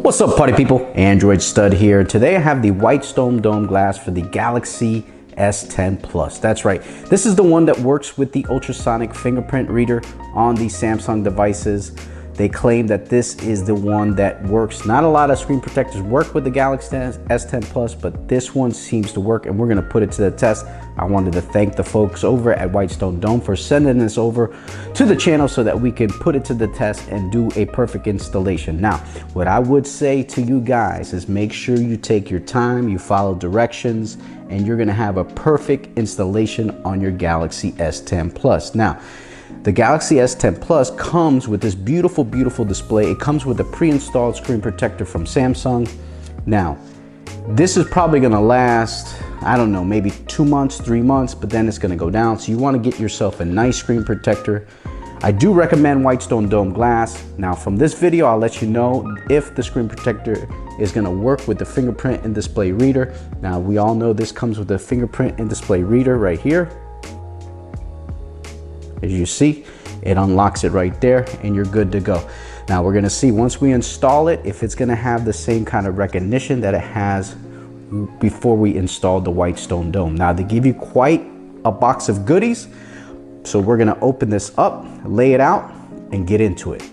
What's up, party people? Android Stud here. Today I have the Whitestone dome glass for the Galaxy S10 Plus. That's right. This is the one that works with the ultrasonic fingerprint reader on the Samsung devices. They claim that this is the one that works. Not a lot of screen protectors work with the Galaxy S10 Plus, but this one seems to work, and we're gonna put it to the test. I wanted to thank the folks over at Whitestone Dome for sending this over to the channel so that we can put it to the test and do a perfect installation. Now, what I would say to you guys is make sure you take your time, you follow directions, and you're gonna have a perfect installation on your Galaxy S10 Plus. Now, the Galaxy S10 Plus comes with this beautiful, beautiful display. It comes with a pre-installed screen protector from Samsung. Now, this is probably gonna last, I don't know, maybe 2 months, 3 months, but then it's gonna go down. So you wanna get yourself a nice screen protector. I do recommend Whitestone Dome Glass. Now from this video, I'll let you know if the screen protector is gonna work with the fingerprint and display reader. Now we all know this comes with the fingerprint and display reader right here. As you see, it unlocks it right there and you're good to go. Now we're gonna see once we install it, if it's gonna have the same kind of recognition that it has before we installed the Whitestone Dome. Now they give you quite a box of goodies. So we're gonna open this up, lay it out, and get into it.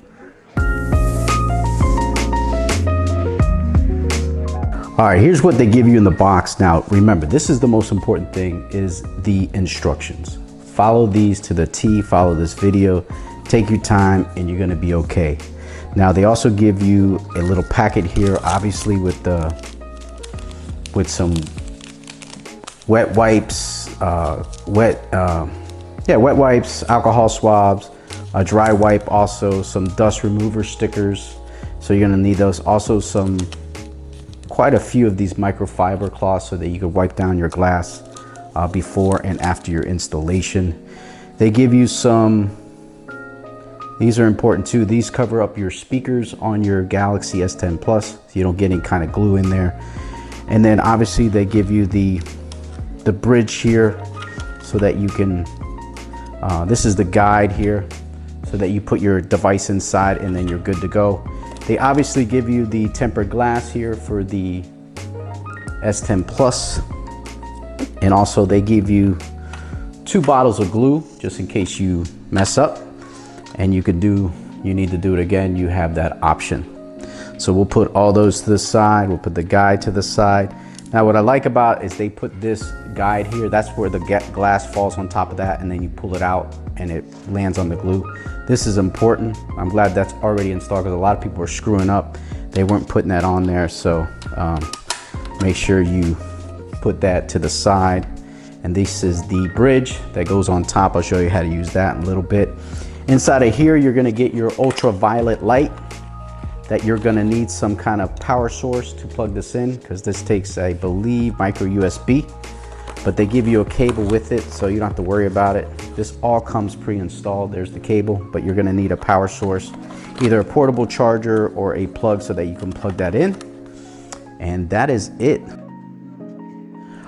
All right, here's what they give you in the box. Now remember, this is the most important thing, is the instructions. Follow these to the T, follow this video, take your time, and you're gonna be okay. Now they also give you a little packet here, obviously with some wet wipes, wet wipes, alcohol swabs, a dry wipe, also some dust remover stickers. So you're gonna need those. Also quite a few of these microfiber cloths so that you can wipe down your glass before and after your installation. They give you some, these are important too. These cover up your speakers on your Galaxy S10 Plus so you don't get any kind of glue in there. And then obviously they give you the bridge here so that you can, this is the guide here, so that you put your device inside and then you're good to go. They obviously give you the tempered glass here for the S10 Plus. And also they give you 2 bottles of glue just in case you mess up and you need to do it again, you have that option. So we'll put all those to the side. We'll put the guide to the side. Now what I like about is they put this guide here. That's where the glass falls on top of that, and then you pull it out and it lands on the glue. This is important. I'm glad that's already installed because a lot of people are screwing up. They weren't putting that on there. So make sure you put that to the side. And this is the bridge that goes on top. I'll show you how to use that in a little bit. Inside of here, you're gonna get your ultraviolet light that you're gonna need some kind of power source to plug this in, because this takes, I believe, micro USB, but they give you a cable with it so you don't have to worry about it. This all comes pre-installed. There's the cable, but you're gonna need a power source, either a portable charger or a plug so that you can plug that in. And that is it.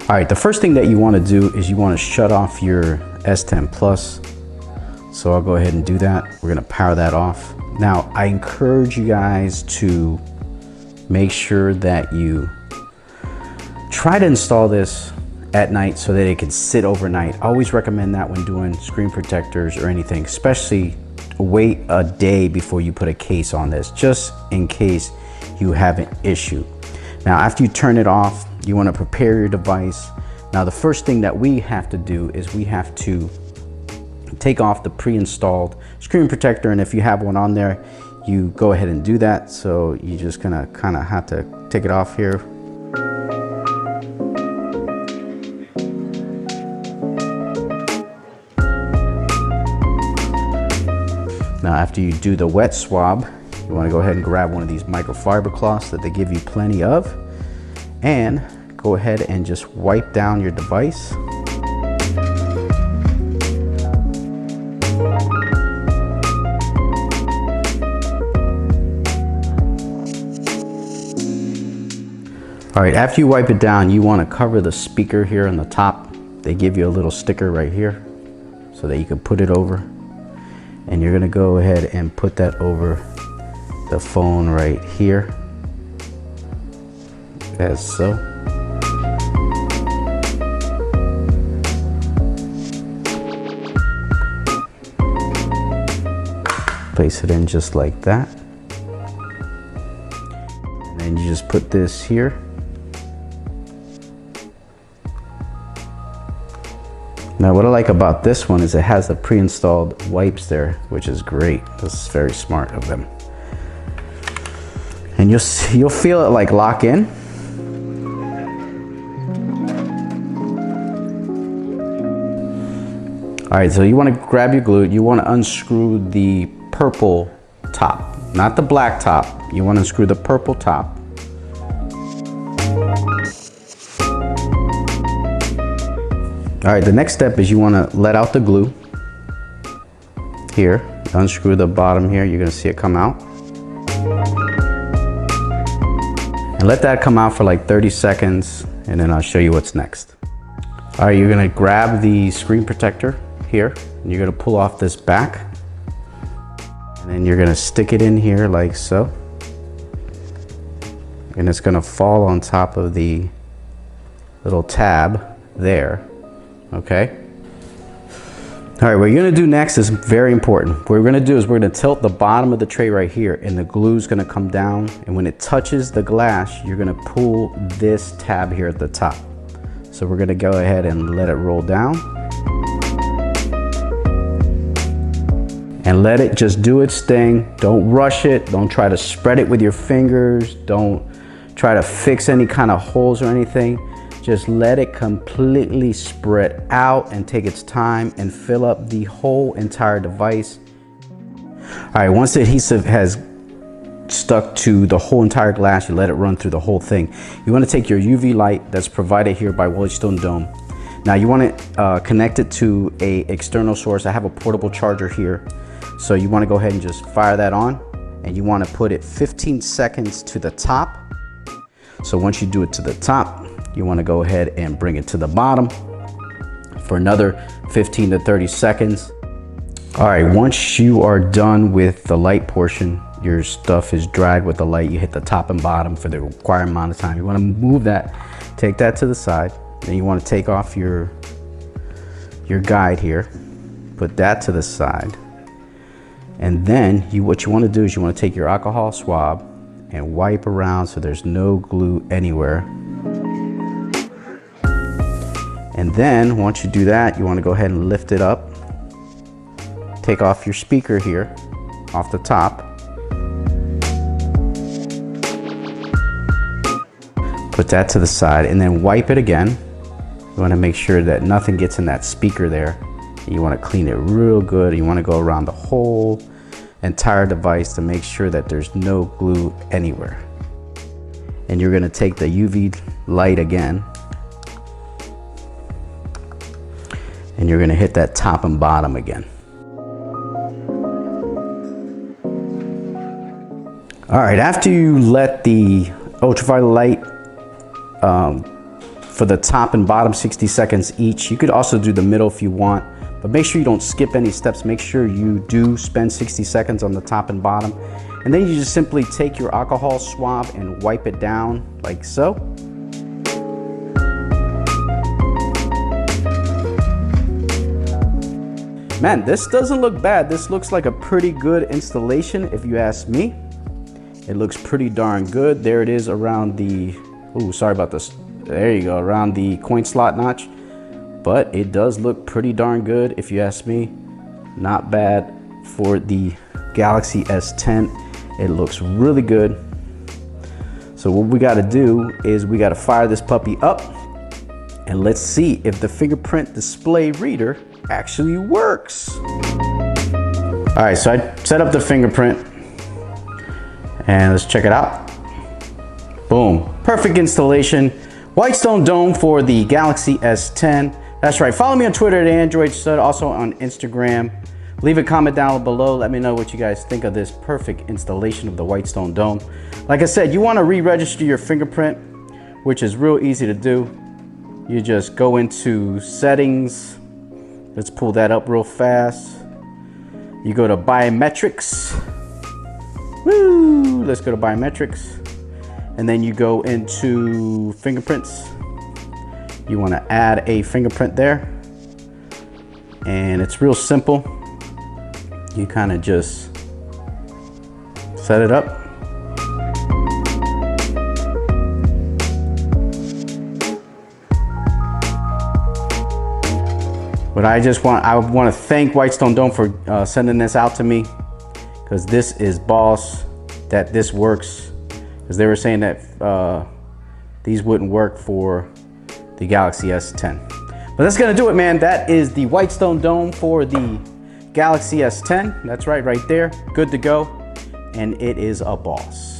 All right, the first thing that you wanna do is you wanna shut off your S10 Plus. So I'll go ahead and do that. We're gonna power that off. Now, I encourage you guys to make sure that you try to install this at night so that it can sit overnight. I always recommend that when doing screen protectors or anything, especially wait a day before you put a case on this, just in case you have an issue. Now, after you turn it off, you want to prepare your device. Now, the first thing that we have to do is we have to take off the pre-installed screen protector, and if you have one on there, you go ahead and do that. So you just gonna kind of have to take it off here. Now, after you do the wet swab, you want to go ahead and grab one of these microfiber cloths that they give you plenty of, and go ahead and just wipe down your device. All right, after you wipe it down, you want to cover the speaker here on the top. They give you a little sticker right here so that you can put it over. And you're going to go ahead and put that over the phone right here. as so. Place it in just like that. And then you just put this here. Now what I like about this one is it has the pre-installed wipes there, which is great. This is very smart of them. And you'll feel it like lock in. All right, so you want to grab your glue. You want to unscrew the purple top, not the black top. You want to unscrew the purple top. All right, the next step is you want to let out the glue. Here, unscrew the bottom here. You're going to see it come out. And let that come out for like 30 seconds, and then I'll show you what's next. All right, you're going to grab the screen protector here, and you're going to pull off this back. And then you're going to stick it in here like so. And it's going to fall on top of the little tab there. Okay. All right, what you're gonna do next is very important. What we're gonna do is we're gonna tilt the bottom of the tray right here, and the glue's gonna come down, and when it touches the glass, you're gonna pull this tab here at the top. So we're gonna go ahead and let it roll down. And let it just do its thing. Don't rush it. Don't try to spread it with your fingers. Don't try to fix any kind of holes or anything. Just let it completely spread out and take its time and fill up the whole entire device. All right, once the adhesive has stuck to the whole entire glass, you let it run through the whole thing. You want to take your UV light that's provided here by Whitestone Dome. Now you want to connect it to an external source. I have a portable charger here. So you want to go ahead and just fire that on, and you want to put it 15 seconds to the top. So once you do it to the top, you want to go ahead and bring it to the bottom for another 15 to 30 seconds. All right, once you are done with the light portion, your stuff is dried with the light. You hit the top and bottom for the required amount of time. You want to move that, take that to the side. Then you want to take off your guide here, put that to the side. And then what you want to do is you want to take your alcohol swab and wipe around so there's no glue anywhere. And then once you do that, you want to go ahead and lift it up. Take off your speaker here off the top. Put that to the side and then wipe it again. You want to make sure that nothing gets in that speaker there. You want to clean it real good. You want to go around the whole entire device to make sure that there's no glue anywhere. And you're going to take the UV light again, and you're going to hit that top and bottom again. All right, after you let the ultraviolet light for the top and bottom 60 seconds each, you could also do the middle if you want, but make sure you don't skip any steps. Make sure you do spend 60 seconds on the top and bottom. And then you just simply take your alcohol swab and wipe it down like so. Man, this doesn't look bad. This looks like a pretty good installation if you ask me. It looks pretty darn good. There it is around the, ooh, sorry about this. There you go, around the coin slot notch. But it does look pretty darn good if you ask me. Not bad for the Galaxy S10. It looks really good. So what we gotta do is we gotta fire this puppy up, and let's see if the fingerprint display reader actually works. All right, so I set up the fingerprint and let's check it out. Boom, perfect installation. Whitestone Dome for the Galaxy S10. That's right, follow me on Twitter at AndroidStud, also on Instagram. Leave a comment down below. Let me know what you guys think of this perfect installation of the Whitestone Dome. Like I said, you want to re-register your fingerprint, which is real easy to do. You just go into settings. Let's pull that up real fast. You go to biometrics. Woo! Let's go to biometrics. and then you go into fingerprints. You want to add a fingerprint there, and it's real simple. You kind of just set it up. But I want to thank Whitestone Dome for sending this out to me, because this is boss that this works, because they were saying that these wouldn't work for the Galaxy S10. But that's gonna do it, man. That is the Whitestone Dome for the Galaxy S10. That's right there, good to go, and it is a boss.